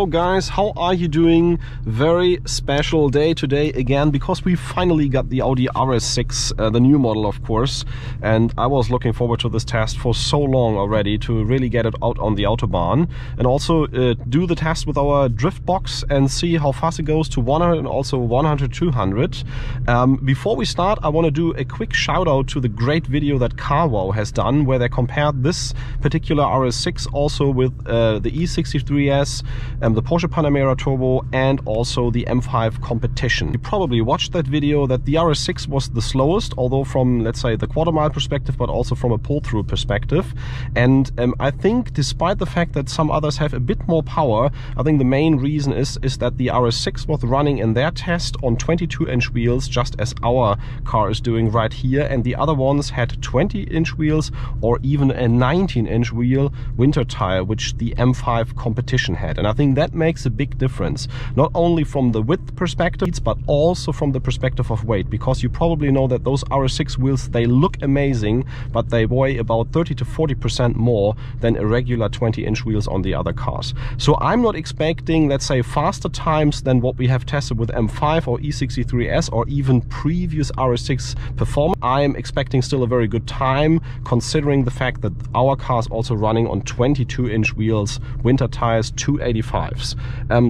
Hello guys, how are you doing? Very special day today again because we finally got the Audi RS6, the new model of course, and I was looking forward to this test for so long already to really get it out on the Autobahn and also do the test with our drift box and see how fast it goes to 100 and also 100-200. Before we start, I want to do a quick shout out to the great video that CarWow has done where they compared this particular RS6 also with the E63S, the Porsche Panamera Turbo and also the M5 Competition. You probably watched that video that the RS6 was the slowest, although from, let's say, the quarter mile perspective, but also from a pull-through perspective. And I think despite the fact that some others have a bit more power, I think the main reason is that the RS6 was running in their test on 22-inch wheels, just as our car is doing right here, and the other ones had 20-inch wheels or even a 19-inch wheel winter tire, which the M5 Competition had. And I think that makes a big difference, not only from the width perspective, but also from the perspective of weight, because you probably know that those RS6 wheels, they look amazing, but they weigh about 30 to 40% more than a regular 20-inch wheels on the other cars. So I'm not expecting, let's say, faster times than what we have tested with M5 or E63S or even previous RS6 performance. I'm expecting still a very good time, considering the fact that our car is also running on 22-inch wheels, winter tires, 285s.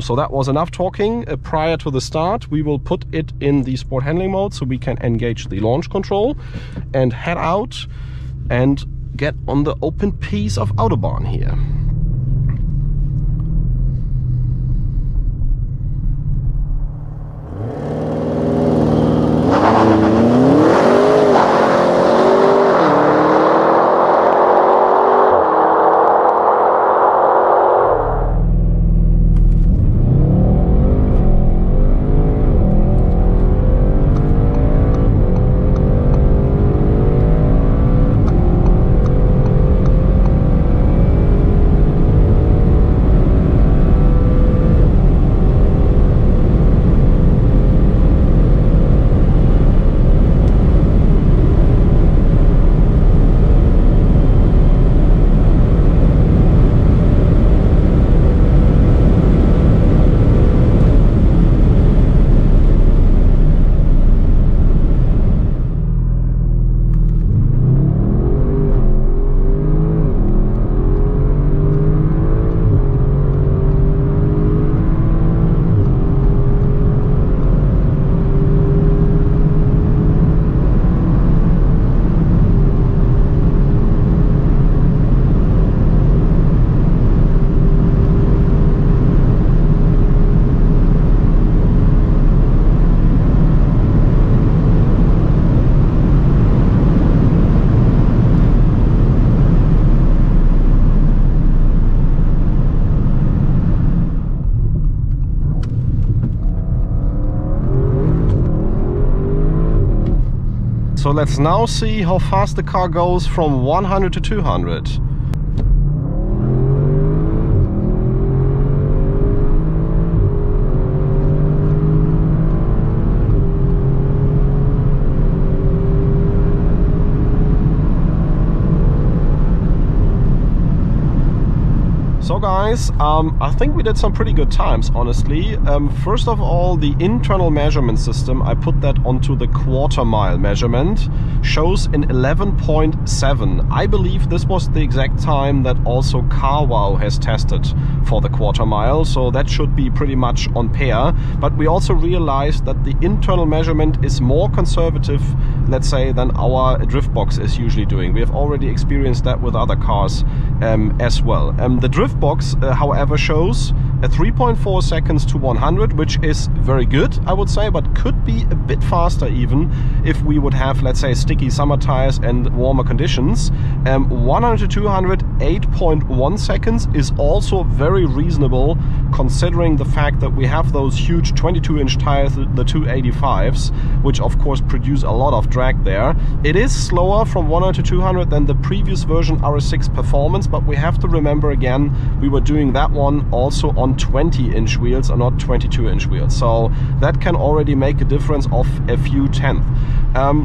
So that was enough talking prior to the start. We will put it in the sport handling mode so we can engage the launch control and head out and get on the open piece of Autobahn here. So let's now see how fast the car goes from 100 to 200. So guys, I think we did some pretty good times, honestly. First of all, the internal measurement system, I put that onto the quarter mile measurement, shows in 11.7. I believe this was the exact time that also CarWow has tested for the quarter mile, so that should be pretty much on pair. But we also realized that the internal measurement is more conservative, let's say, than our drift box is usually doing. We have already experienced that with other cars as well. The drift box, however, shows a 3.4 seconds to 100, which is very good, I would say, but could be a bit faster even if we would have, let's say, sticky summer tires and warmer conditions. 100 to 200, 8.1 seconds is also very reasonable considering the fact that we have those huge 22-inch tires, the 285s, which of course produce a lot of drag there. It is slower from 100 to 200 than the previous version RS6 Performance, but we have to remember again, we were doing that one also on on 20-inch wheels and not 22-inch wheels. So that can already make a difference of a few tenths.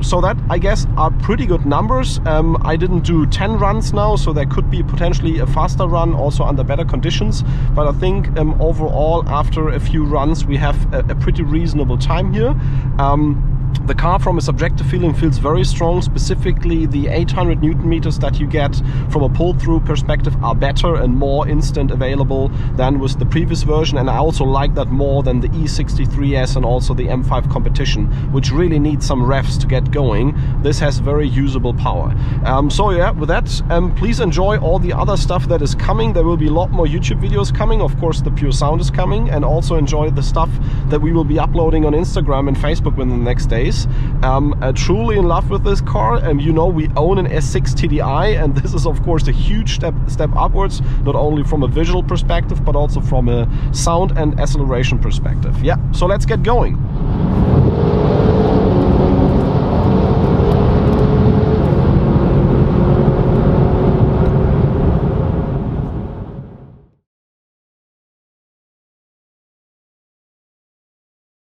So that, I guess, are pretty good numbers. I didn't do 10 runs now, so there could be potentially a faster run also under better conditions. But I think overall, after a few runs, we have a pretty reasonable time here. The car from a subjective feeling feels very strong. Specifically, the 800 Newton meters that you get from a pull-through perspective are better and more instant available than with the previous version. And I also like that more than the E63S and also the M5 Competition, which really needs some revs to get going. This has very usable power. So yeah, with that, please enjoy all the other stuff that is coming. There will be a lot more YouTube videos coming. Of course, the pure sound is coming, and also enjoy the stuff that we will be uploading on Instagram and Facebook within the next days. Truly in love with this car, and you know, we own an S6 TDI, and this is of course a huge step upwards, not only from a visual perspective but also from a sound and acceleration perspective. Yeah, so let's get going.